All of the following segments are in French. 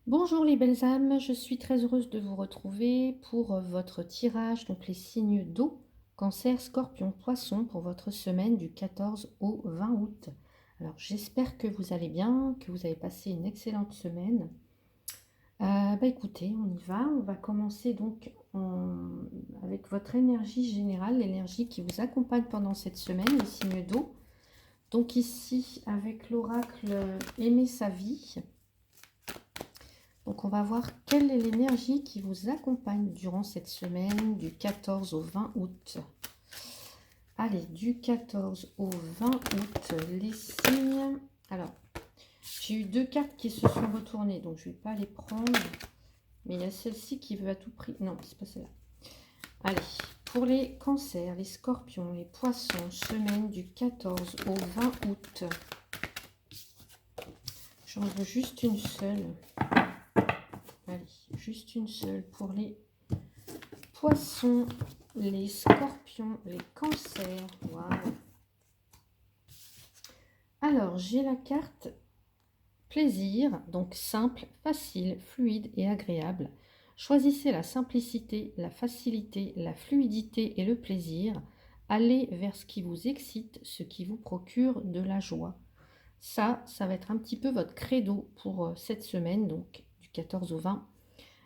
Bonjour les belles âmes, je suis très heureuse de vous retrouver pour votre tirage, donc les signes d'eau, Cancer, Scorpion, Poisson pour votre semaine du 14 au 20 août. Alors j'espère que vous allez bien, que vous avez passé une excellente semaine. Écoutez, on va commencer donc avec votre énergie générale, l'énergie qui vous accompagne pendant cette semaine, les signes d'eau. Donc ici avec l'oracle Aimer sa vie. Donc on va voir quelle est l'énergie qui vous accompagne durant cette semaine du 14 au 20 août. Allez, du 14 au 20 août, les signes. Alors, j'ai eu deux cartes qui se sont retournées, donc je ne vais pas les prendre. Mais il y a celle-ci qui veut à tout prix. Non, c'est pas celle-là. Allez, pour les cancers, les scorpions, les poissons, semaine du 14 au 20 août. J'en veux juste une seule. Allez, juste une seule pour les poissons, les scorpions, les cancers. Wow. Alors, j'ai la carte plaisir, donc simple, facile, fluide et agréable. Choisissez la simplicité, la facilité, la fluidité et le plaisir. Allez vers ce qui vous excite, ce qui vous procure de la joie. Ça va être un petit peu votre credo pour cette semaine, donc du 14 au 20.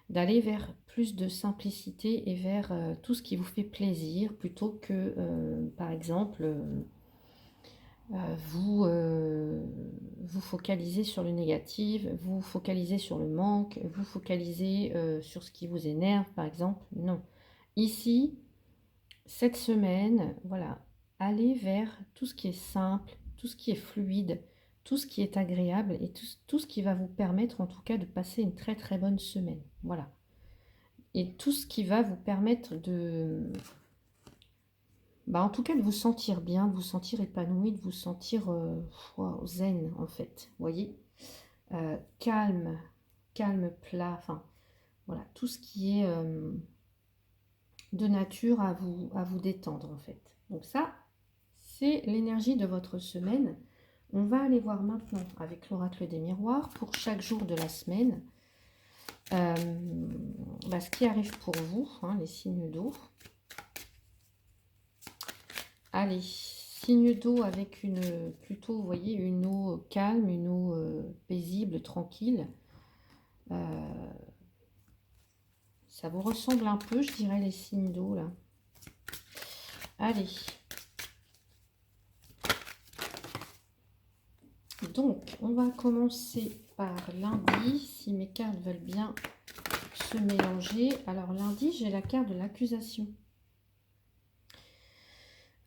D'aller vers plus de simplicité et vers tout ce qui vous fait plaisir plutôt que, par exemple, vous focalisez sur le négatif, vous focalisez sur le manque, vous focalisez sur ce qui vous énerve, par exemple. Non. Ici, cette semaine, voilà, allez vers tout ce qui est simple, tout ce qui est fluide, tout ce qui est agréable et tout ce qui va vous permettre en tout cas de passer une très très bonne semaine. Voilà. Et tout ce qui va vous permettre de, en tout cas, de vous sentir bien, de vous sentir épanoui, de vous sentir zen en fait. Vous voyez, calme, calme plat. Enfin, voilà, tout ce qui est de nature à vous détendre en fait. Donc ça, c'est l'énergie de votre semaine. On va aller voir maintenant avec l'oracle des miroirs pour chaque jour de la semaine. Ce qui arrive pour vous, hein, les signes d'eau. Allez, signe d'eau avec plutôt, vous voyez, une eau calme, une eau paisible, tranquille. Ça vous ressemble un peu, je dirais, les signes d'eau, là. Allez. Donc, on va commencer par lundi, si mes cartes veulent bien se mélanger. Alors, lundi, j'ai la carte de l'accusation.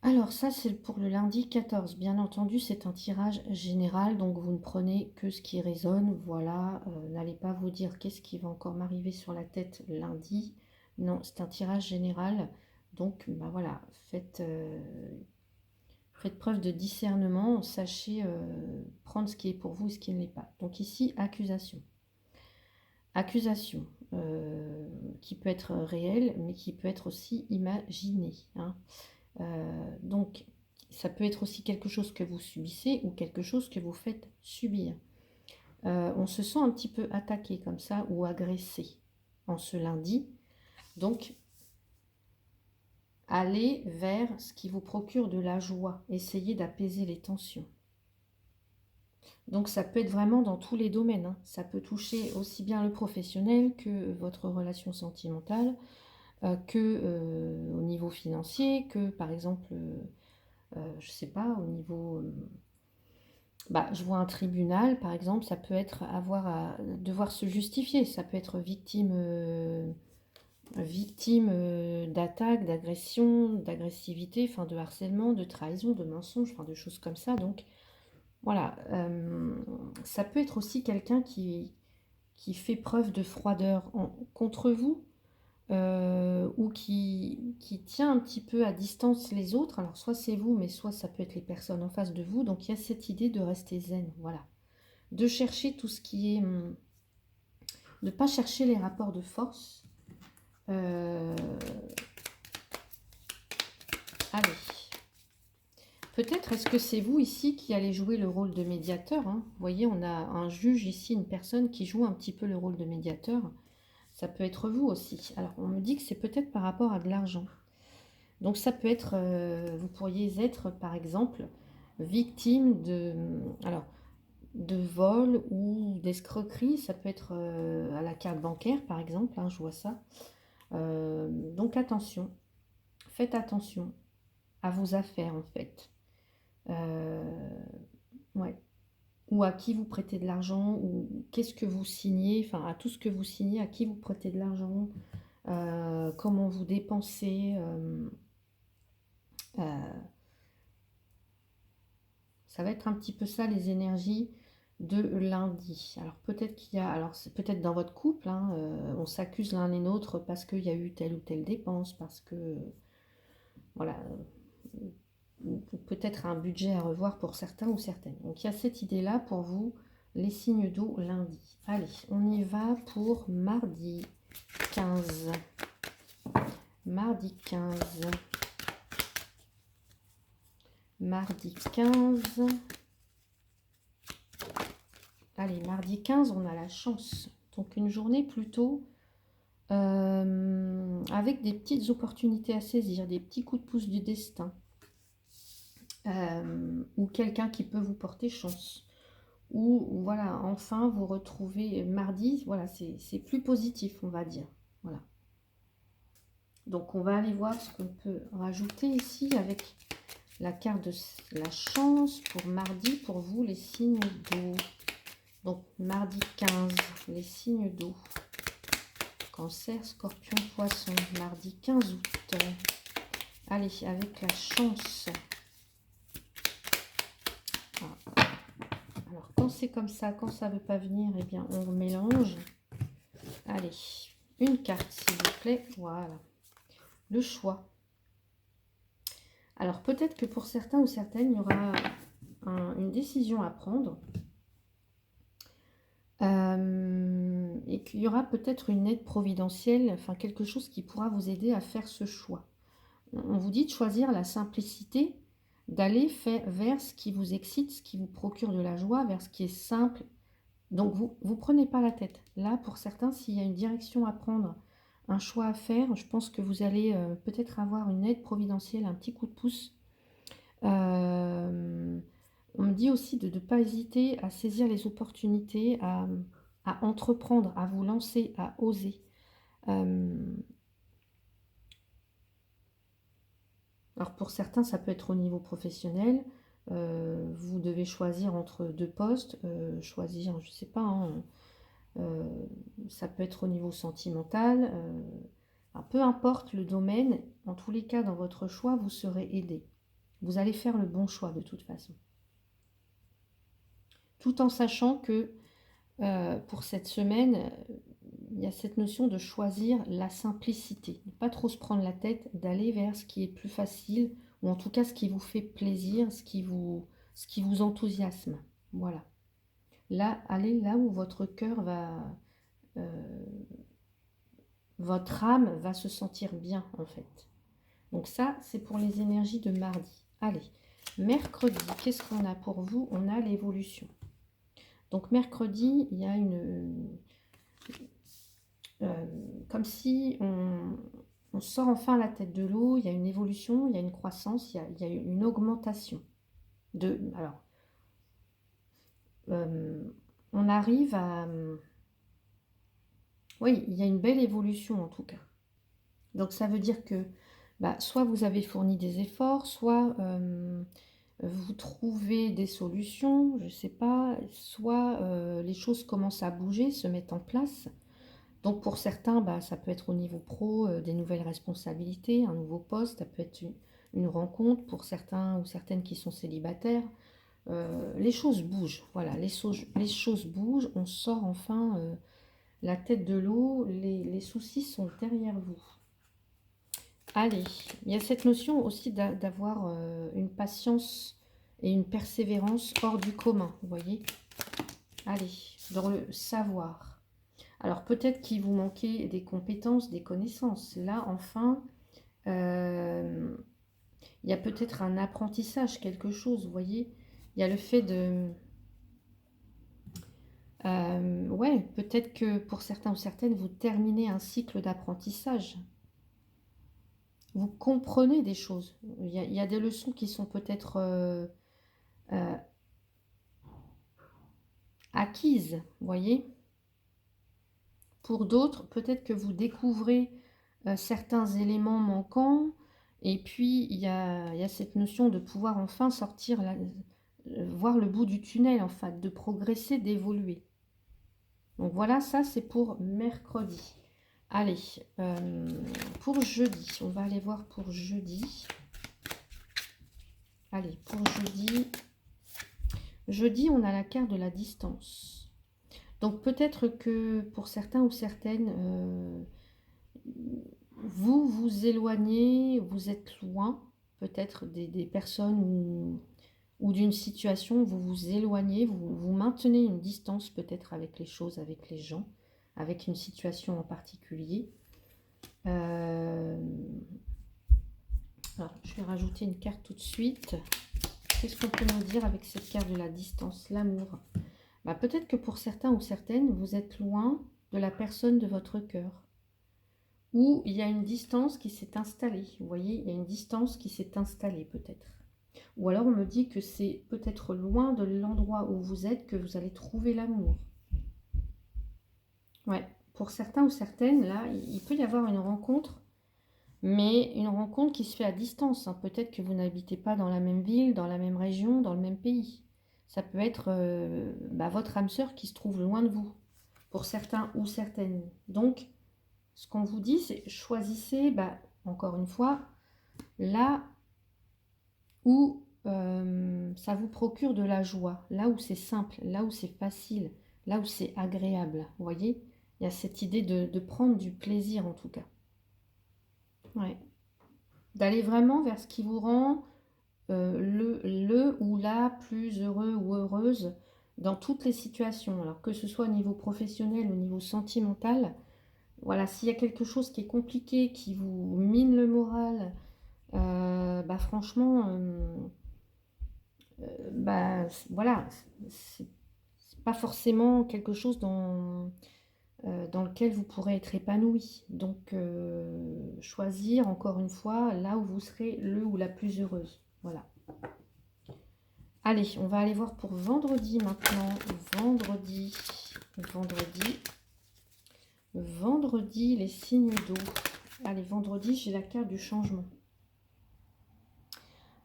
Alors ça, c'est pour le lundi 14. Bien entendu, c'est un tirage général, donc vous ne prenez que ce qui résonne. Voilà, n'allez pas vous dire qu'est-ce qui va encore m'arriver sur la tête lundi. Non, c'est un tirage général. Donc, voilà, faites preuve de discernement. Sachez prendre ce qui est pour vous et ce qui ne l'est pas. Donc ici, accusation. Accusation qui peut être réelle, mais qui peut être aussi imaginée, hein. Donc, ça peut être aussi quelque chose que vous subissez ou quelque chose que vous faites subir. On se sent un petit peu attaqué comme ça ou agressé en ce lundi. Donc, allez vers ce qui vous procure de la joie. Essayez d'apaiser les tensions. Donc, ça peut être vraiment dans tous les domaines, hein. Ça peut toucher aussi bien le professionnel que votre relation sentimentale, que au niveau financier, que par exemple... je sais pas, au niveau... je vois un tribunal, par exemple, ça peut être avoir à devoir se justifier. Ça peut être victime d'attaques, d'agression, d'agressivité, enfin de harcèlement, de trahison, de mensonge, enfin de choses comme ça. Donc voilà, ça peut être aussi quelqu'un qui fait preuve de froideur contre vous, ou qui tient un petit peu à distance les autres. Alors soit c'est vous, mais soit ça peut être les personnes en face de vous. Donc il y a cette idée de rester zen, voilà. De chercher tout ce qui est... de ne pas chercher les rapports de force. Allez. Peut-être est-ce que c'est vous ici qui allez jouer le rôle de médiateur, hein. Vous voyez, on a un juge ici, une personne qui joue un petit peu le rôle de médiateur. Ça peut être vous aussi. Alors, on me dit que c'est peut-être par rapport à de l'argent. Donc, ça peut être, vous pourriez être, par exemple, victime de vol ou d'escroquerie. Ça peut être à la carte bancaire, par exemple, hein, je vois ça. Donc, attention. Faites attention à vos affaires, en fait. Ouais. Ou à qui vous prêtez de l'argent, ou qu'est-ce que vous signez, enfin, à tout ce que vous signez, à qui vous prêtez de l'argent, comment vous dépensez. Euh, Ça va être un petit peu ça les énergies de lundi. Alors peut-être qu'il y a, alors c'est peut-être dans votre couple, hein, on s'accuse l'un et l'autre parce qu'il y a eu telle ou telle dépense, parce que voilà, ou peut-être un budget à revoir pour certains ou certaines. Donc il y a cette idée-là pour vous, les signes d'eau lundi. Allez, on y va pour mardi 15. Mardi 15. Mardi 15. Allez, mardi 15, on a la chance. Donc une journée plutôt avec des petites opportunités à saisir, des petits coups de pouce du destin. Ou quelqu'un qui peut vous porter chance. Ou voilà, enfin vous retrouvez mardi, voilà, c'est plus positif, on va dire. Voilà. Donc on va aller voir ce qu'on peut rajouter ici avec la carte de la chance pour mardi, pour vous, les signes d'eau. Donc mardi 15, les signes d'eau. Cancer, Scorpion, Poisson, mardi 15 août. Allez, avec la chance. Ah. Alors, quand c'est comme ça, quand ça ne veut pas venir, eh bien, on mélange. Allez, une carte, s'il vous plaît. Voilà. Le choix. Alors, peut-être que pour certains ou certaines, il y aura une décision à prendre. Et qu'il y aura peut-être une aide providentielle, enfin quelque chose qui pourra vous aider à faire ce choix. On vous dit de choisir la simplicité, d'aller vers ce qui vous excite, ce qui vous procure de la joie, vers ce qui est simple. Donc vous prenez pas la tête. Là, pour certains, s'il y a une direction à prendre, un choix à faire, je pense que vous allez peut-être avoir une aide providentielle, un petit coup de pouce. On me dit aussi de ne pas hésiter à saisir les opportunités, à entreprendre, à vous lancer, à oser. Alors pour certains, ça peut être au niveau professionnel. Vous devez choisir entre deux postes, choisir, je ne sais pas, hein, ça peut être au niveau sentimental. Peu importe le domaine, en tous les cas, dans votre choix, vous serez aidé. Vous allez faire le bon choix de toute façon. Tout en sachant que pour cette semaine, il y a cette notion de choisir la simplicité. Ne pas trop se prendre la tête, d'aller vers ce qui est plus facile, ou en tout cas ce qui vous fait plaisir, ce qui vous enthousiasme. Voilà. Là, allez là où votre cœur va... votre âme va se sentir bien, en fait. Donc ça, c'est pour les énergies de mardi. Allez, mercredi, qu'est-ce qu'on a pour vous? On a l'évolution. Donc mercredi, il y a comme si on sort enfin la tête de l'eau, il y a une évolution, il y a une croissance, il y a une augmentation. Alors, on arrive à... oui, il y a une belle évolution en tout cas. Donc ça veut dire que soit vous avez fourni des efforts, soit vous trouvez des solutions, je ne sais pas, soit les choses commencent à bouger, se mettent en place. Donc pour certains, ça peut être au niveau pro, des nouvelles responsabilités, un nouveau poste, ça peut être une rencontre pour certains ou certaines qui sont célibataires. Les choses bougent, voilà, les choses bougent, on sort enfin la tête de l'eau, les soucis sont derrière vous. Allez, il y a cette notion aussi d'avoir une patience et une persévérance hors du commun, vous voyez. Allez, dans le savoir. Alors peut-être qu'il vous manquait des compétences, des connaissances. Là, enfin, Il y a peut-être un apprentissage, quelque chose, vous voyez. Il y a le fait de... ouais, peut-être que pour certains ou certaines, vous terminez un cycle d'apprentissage. Vous comprenez des choses. Il y a des leçons qui sont peut-être euh, acquises, vous voyez. Pour d'autres, peut-être que vous découvrez certains éléments manquants. Et puis, il y a cette notion de pouvoir enfin sortir, voir le bout du tunnel, en fait, de progresser, d'évoluer. Donc voilà, ça c'est pour mercredi. Allez, pour jeudi, on va aller voir pour jeudi. Allez, pour jeudi. Jeudi, on a la carte de la distance. Donc peut-être que pour certains ou certaines, vous vous éloignez, vous êtes loin, peut-être des personnes ou d'une situation, vous vous éloignez, vous maintenez une distance peut-être avec les choses, avec les gens, avec une situation en particulier. Alors, je vais rajouter une carte tout de suite. Qu'est-ce qu'on peut nous dire avec cette carte de la distance, l'amour? Bah, peut-être que pour certains ou certaines, vous êtes loin de la personne de votre cœur. Ou il y a une distance qui s'est installée. Vous voyez, il y a une distance qui s'est installée peut-être. Ou alors on me dit que c'est peut-être loin de l'endroit où vous êtes que vous allez trouver l'amour. Ouais, pour certains ou certaines, là, il peut y avoir une rencontre, mais une rencontre qui se fait à distance, hein. Peut-être que vous n'habitez pas dans la même ville, dans la même région, dans le même pays. Ça peut être votre âme sœur qui se trouve loin de vous, pour certains ou certaines. Donc, ce qu'on vous dit, c'est choisissez, encore une fois, là où ça vous procure de la joie, là où c'est simple, là où c'est facile, là où c'est agréable. Vous voyez, il y a cette idée de prendre du plaisir en tout cas. Ouais. D'aller vraiment vers ce qui vous rend le ou la plus heureux ou heureuse dans toutes les situations. Alors que ce soit au niveau professionnel, au niveau sentimental, voilà, s'il y a quelque chose qui est compliqué, qui vous mine le moral, franchement, voilà, c'est pas forcément quelque chose dans lequel vous pourrez être épanoui. Donc, choisir encore une fois là où vous serez le ou la plus heureuse. Voilà. Allez, on va aller voir pour vendredi maintenant. Vendredi, les signes d'eau. Allez, vendredi, j'ai la carte du changement.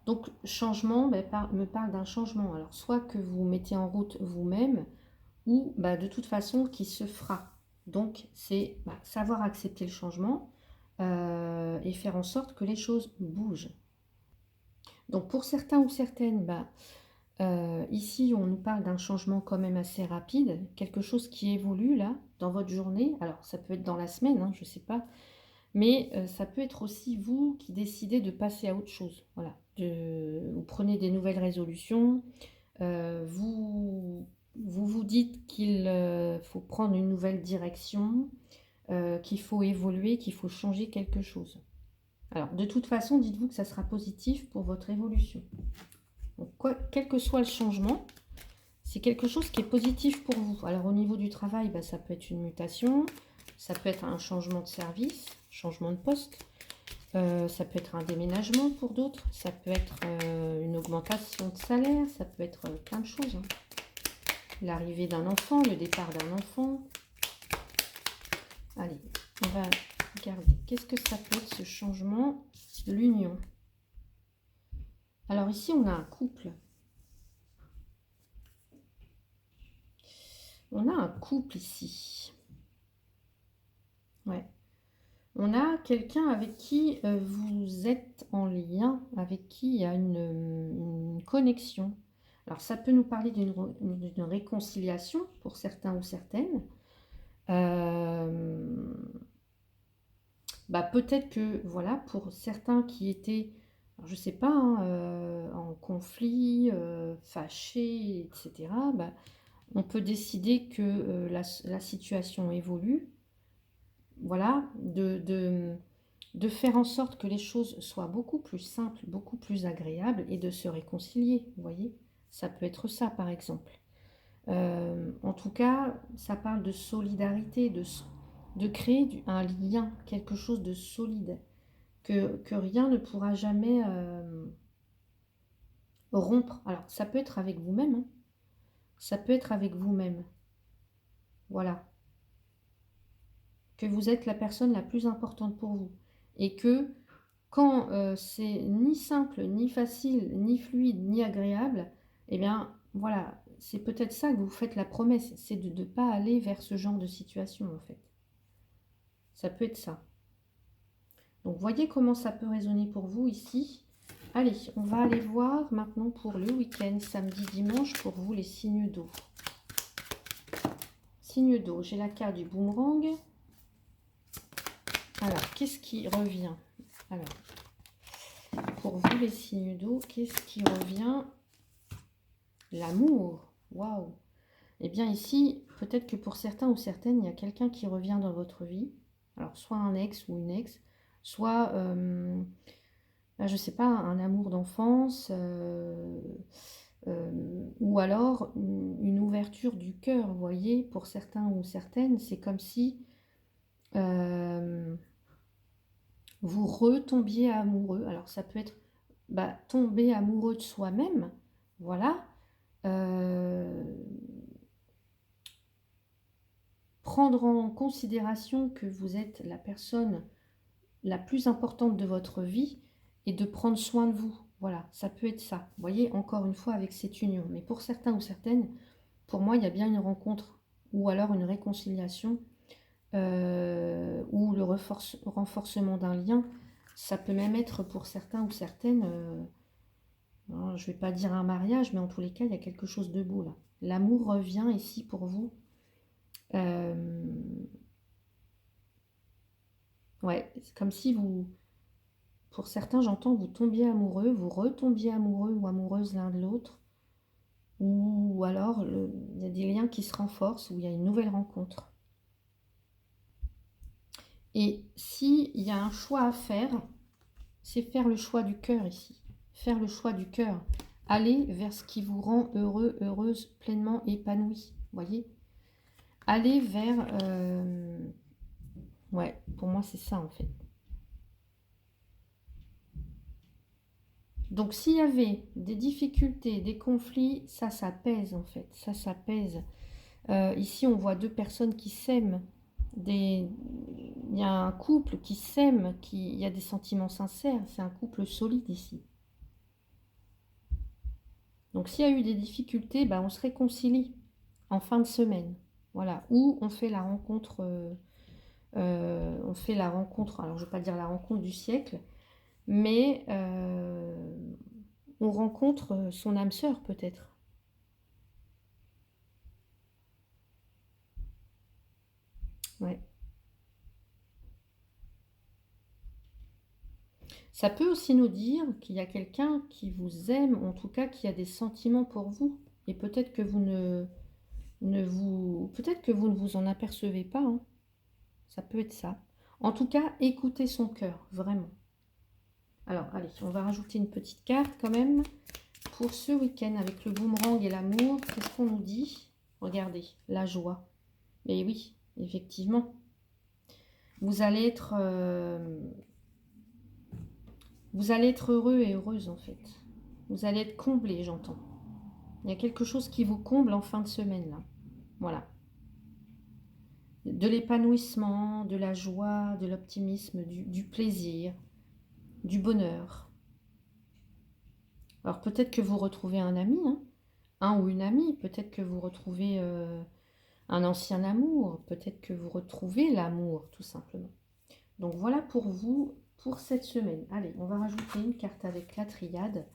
Donc, changement me parle d'un changement. Alors, soit que vous mettez en route vous-même, ou de toute façon qui se fera. Donc, c'est savoir accepter le changement et faire en sorte que les choses bougent. Donc, pour certains ou certaines, ici, on nous parle d'un changement quand même assez rapide, quelque chose qui évolue là, dans votre journée. Alors, ça peut être dans la semaine, hein, je ne sais pas, mais ça peut être aussi vous qui décidez de passer à autre chose. Voilà. Vous prenez des nouvelles résolutions, vous dites qu'il faut prendre une nouvelle direction, qu'il faut évoluer, qu'il faut changer quelque chose. Alors, de toute façon, dites-vous que ça sera positif pour votre évolution. Donc, quel que soit le changement, c'est quelque chose qui est positif pour vous. Alors, au niveau du travail, ça peut être une mutation, ça peut être un changement de service, changement de poste, ça peut être un déménagement pour d'autres, ça peut être une augmentation de salaire, ça peut être plein de choses, hein. L'arrivée d'un enfant, le départ d'un enfant. Allez, on va regarder. Qu'est-ce que ça peut être ce changement? L'union. Alors ici, on a un couple. On a un couple ici. Ouais. On a quelqu'un avec qui vous êtes en lien, avec qui il y a une connexion. Alors ça peut nous parler d'une réconciliation pour certains ou certaines. Peut-être que, voilà, pour certains qui étaient, alors je sais pas, hein, en conflit, fâchés, etc., on peut décider que la situation évolue, voilà, de faire en sorte que les choses soient beaucoup plus simples, beaucoup plus agréables et de se réconcilier, vous voyez? Ça peut être ça, par exemple. En tout cas, ça parle de solidarité, de créer un lien, quelque chose de solide, que rien ne pourra jamais rompre. Alors, ça peut être avec vous-même, hein. Ça peut être avec vous-même. Voilà. Que vous êtes la personne la plus importante pour vous. Et que quand c'est ni simple, ni facile, ni fluide, ni agréable, eh bien, voilà, c'est peut-être ça que vous faites la promesse, c'est de ne pas aller vers ce genre de situation, en fait. Ça peut être ça. Donc, voyez comment ça peut résonner pour vous ici. Allez, on va aller voir maintenant pour le week-end, samedi, dimanche, pour vous, les signes d'eau. Signes d'eau, j'ai la carte du boomerang. Alors, qu'est-ce qui revient? Alors, pour vous, les signes d'eau, qu'est-ce qui revient? L'amour. Waouh! Eh bien, ici, peut-être que pour certains ou certaines, il y a quelqu'un qui revient dans votre vie. Alors, soit un ex ou une ex, soit, je ne sais pas, un amour d'enfance, ou alors une ouverture du cœur, vous voyez, pour certains ou certaines, c'est comme si vous retombiez amoureux. Alors, ça peut être tomber amoureux de soi-même, voilà. Prendre en considération que vous êtes la personne la plus importante de votre vie et de prendre soin de vous. Voilà, ça peut être ça. Vous voyez, encore une fois, avec cette union. Mais pour certains ou certaines, pour moi, il y a bien une rencontre ou alors une réconciliation ou le renforcement d'un lien. Ça peut même être pour certains ou certaines, je ne vais pas dire un mariage, mais en tous les cas, il y a quelque chose de beau là. L'amour revient ici pour vous. Ouais, c'est comme si vous, pour certains, j'entends, vous tombiez amoureux, vous retombiez amoureux ou amoureuse l'un de l'autre, ou alors il y a des liens qui se renforcent, ou il y a une nouvelle rencontre. Et s'il y a un choix à faire, c'est faire le choix du cœur ici. Faire le choix du cœur. Aller vers ce qui vous rend heureux, heureuse, pleinement épanoui. Voyez? Aller vers... Ouais, pour moi, c'est ça en fait. Donc, s'il y avait des difficultés, des conflits, ça pèse en fait. Ça pèse. Ici, on voit deux personnes qui s'aiment. Il y a un couple qui s'aime, il y a des sentiments sincères. C'est un couple solide ici. Donc, s'il y a eu des difficultés, on se réconcilie en fin de semaine. Voilà. Ou on fait la rencontre. On fait la rencontre. Alors, je ne vais pas dire la rencontre du siècle, mais on rencontre son âme sœur peut-être. Ouais. Ça peut aussi nous dire qu'il y a quelqu'un qui vous aime, en tout cas qui a des sentiments pour vous. Et peut-être que vous peut-être que vous ne vous en apercevez pas, hein. Ça peut être ça. En tout cas, écoutez son cœur, vraiment. Alors, allez, on va rajouter une petite carte quand même. Pour ce week-end, avec le boomerang et l'amour, qu'est-ce qu'on nous dit? Regardez, la joie. Mais oui, effectivement. Vous allez être heureux et heureuse en fait. Vous allez être comblé, j'entends. Il y a quelque chose qui vous comble en fin de semaine là. Voilà. De l'épanouissement, de la joie, de l'optimisme, du plaisir, du bonheur. Alors peut-être que vous retrouvez un ami, hein, un ou une amie. Peut-être que vous retrouvez un ancien amour. Peut-être que vous retrouvez l'amour, tout simplement. Donc voilà pour vous, pour cette semaine. Allez, on va rajouter une carte avec la triade.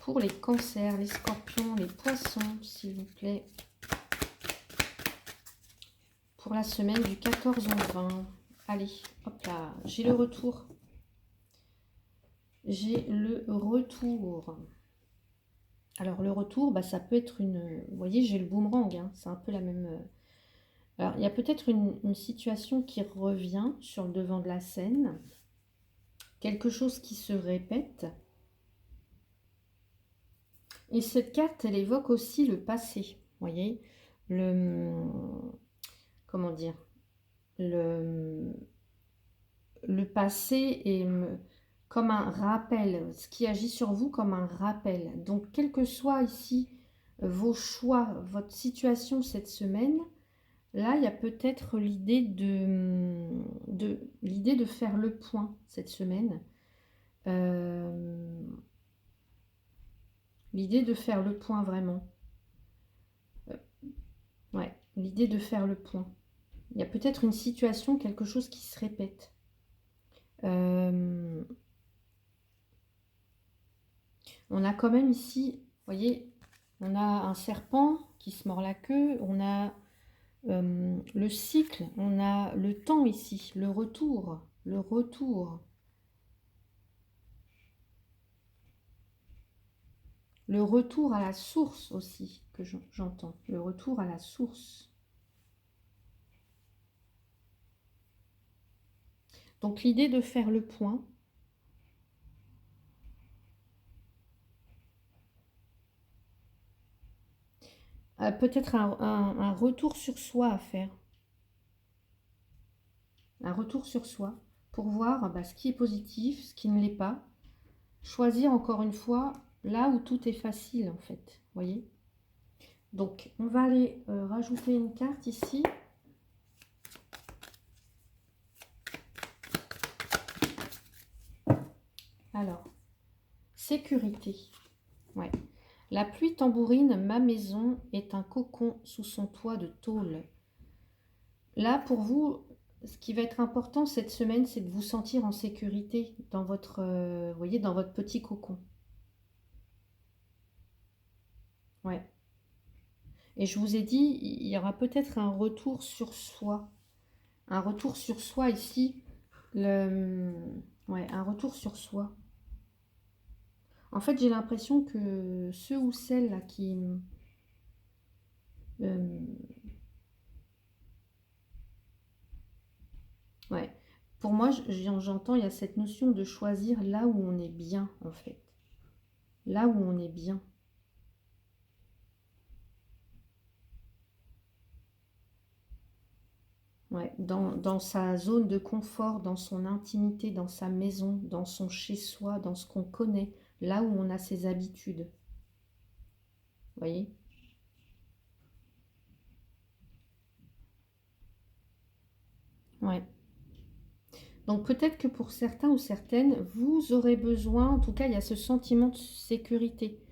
Pour les cancers, les scorpions, les poissons, s'il vous plaît. Pour la semaine du 14 au 20. Allez, hop là, j'ai le retour. J'ai le retour. Alors le retour, ça peut être une... Vous voyez, j'ai le boomerang, hein, c'est un peu la même... Alors il y a peut-être une situation qui revient sur le devant de la scène. quelque chose qui se répète. Et cette carte, elle évoque aussi le passé, vous voyez, comment dire, le passé est comme un rappel, ce qui agit sur vous comme un rappel. Donc, quel que soit ici vos choix, votre situation cette semaine, là, il y a peut-être l'idée de faire le point cette semaine. L'idée de faire le point vraiment. Ouais, l'idée de faire le point. Il y a peut-être une situation, quelque chose qui se répète. On a quand même ici, vous voyez, on a un serpent qui se mord la queue, on a le cycle, on a le temps ici, le retour, le retour. Le retour à la source aussi, que j'entends. Le retour à la source. Donc l'idée de faire le point. Peut-être un retour sur soi à faire. Un retour sur soi pour voir ce qui est positif, ce qui ne l'est pas. Choisir encore une fois là où tout est facile en fait. Voyez. Donc on va aller rajouter une carte ici. Alors, sécurité. Ouais. La pluie tambourine, ma maison est un cocon sous son toit de tôle. Là, pour vous, ce qui va être important cette semaine, c'est de vous sentir en sécurité dans votre, vous voyez, dans votre petit cocon. Ouais. Et je vous ai dit, il y aura peut-être un retour sur soi. Un retour sur soi ici. Ouais, un retour sur soi. En fait, j'ai l'impression que ceux ou celles là qui... ouais. Pour moi, j'entends, il y a cette notion de choisir là où on est bien, en fait. Là où on est bien. Ouais, dans sa zone de confort, dans son intimité, dans sa maison, dans son chez-soi, dans ce qu'on connaît, là où on a ses habitudes. Vous voyez? Ouais. Donc peut-être que pour certains ou certaines, vous aurez besoin, en tout cas il y a ce sentiment de sécurité,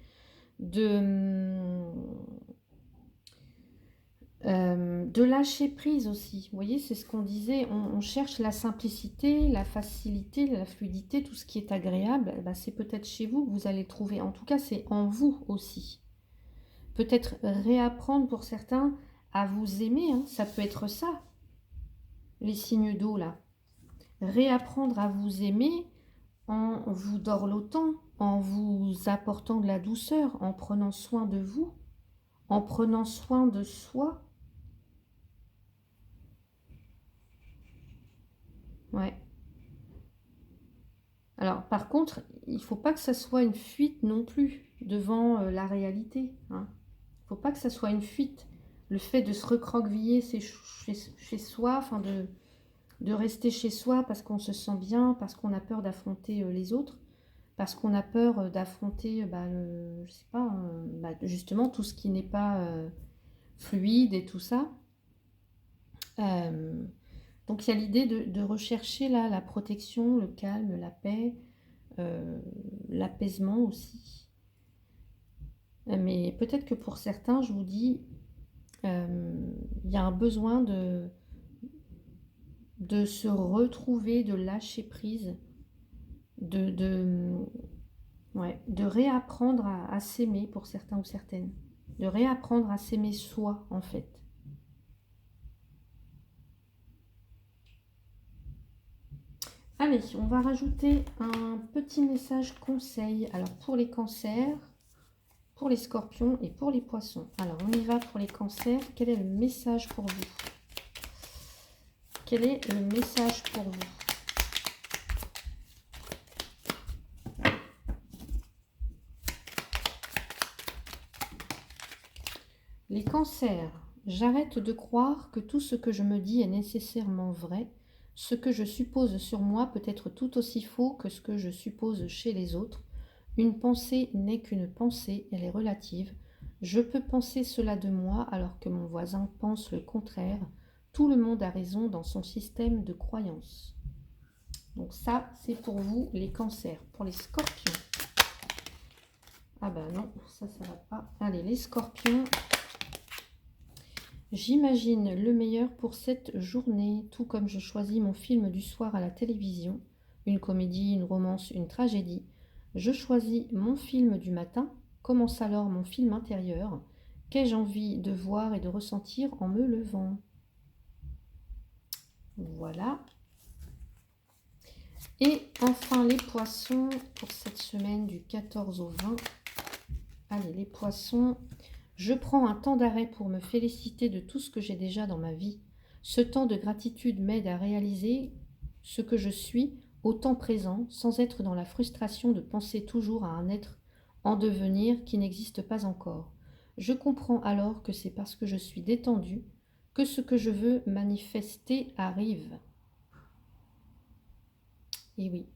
de lâcher prise aussi. Vous voyez, c'est ce qu'on disait, on cherche la simplicité, la facilité, la fluidité, tout ce qui est agréable, c'est peut-être chez vous que vous allez trouver. En tout cas, c'est en vous aussi. Peut-être réapprendre pour certains à vous aimer, hein, ça peut être ça, les signes d'eau là. Réapprendre à vous aimer en vous dorlotant, en vous apportant de la douceur, en prenant soin de vous, en prenant soin de soi. Ouais. Alors, par contre, il ne faut pas que ça soit une fuite non plus devant la réalité. Hein. Il ne faut pas que ça soit une fuite. Le fait de se recroqueviller chez soi, enfin de rester chez soi parce qu'on se sent bien, parce qu'on a peur d'affronter les autres, parce qu'on a peur d'affronter, je sais pas, justement tout ce qui n'est pas fluide et tout ça. Donc il y a l'idée de rechercher là la protection, le calme, la paix, l'apaisement aussi. Mais peut-être que pour certains, je vous dis, il y a un besoin de se retrouver, de lâcher prise, de réapprendre à s'aimer pour certains ou certaines, de réapprendre à s'aimer soi en fait. Allez, on va rajouter un petit message conseil. Alors pour les cancers, pour les scorpions et pour les poissons. Alors on y va pour les cancers. Quel est le message pour vous? Quel est le message pour vous? Les cancers, j'arrête de croire que tout ce que je me dis est nécessairement vrai. Ce que je suppose sur moi peut être tout aussi faux que ce que je suppose chez les autres. Une pensée n'est qu'une pensée, elle est relative. Je peux penser cela de moi alors que mon voisin pense le contraire. Tout le monde a raison dans son système de croyances. Donc ça, c'est pour vous les cancers. Pour les scorpions. Ah ben non, ça va pas. Allez, les scorpions. J'imagine le meilleur pour cette journée, tout comme je choisis mon film du soir à la télévision, une comédie, une romance, une tragédie. Je choisis mon film du matin, commence alors mon film intérieur. Qu'ai-je envie de voir et de ressentir en me levant? Voilà. Et enfin les poissons pour cette semaine du 14 au 20. Allez, les poissons. Je prends un temps d'arrêt pour me féliciter de tout ce que j'ai déjà dans ma vie. Ce temps de gratitude m'aide à réaliser ce que je suis au temps présent, sans être dans la frustration de penser toujours à un être en devenir qui n'existe pas encore. Je comprends alors que c'est parce que je suis détendue que ce que je veux manifester arrive. Et oui,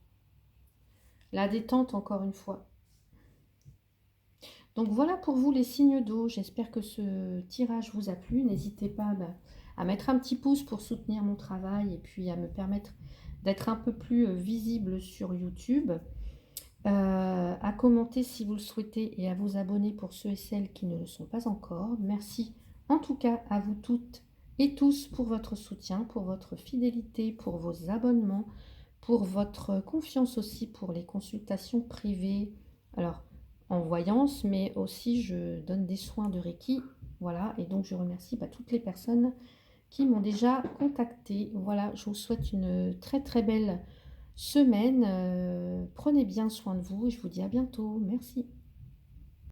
la détente encore une fois. Donc voilà pour vous les signes d'eau. J'espère que ce tirage vous a plu. N'hésitez pas à mettre un petit pouce pour soutenir mon travail et puis à me permettre d'être un peu plus visible sur YouTube. À commenter si vous le souhaitez et à vous abonner pour ceux et celles qui ne le sont pas encore. Merci en tout cas à vous toutes et tous pour votre soutien, pour votre fidélité, pour vos abonnements, pour votre confiance aussi pour les consultations privées. Alors, en voyance, mais aussi je donne des soins de Reiki. Voilà, et donc je remercie toutes les personnes qui m'ont déjà contacté. Voilà, je vous souhaite une très très belle semaine. Prenez bien soin de vous et je vous dis à bientôt. Merci.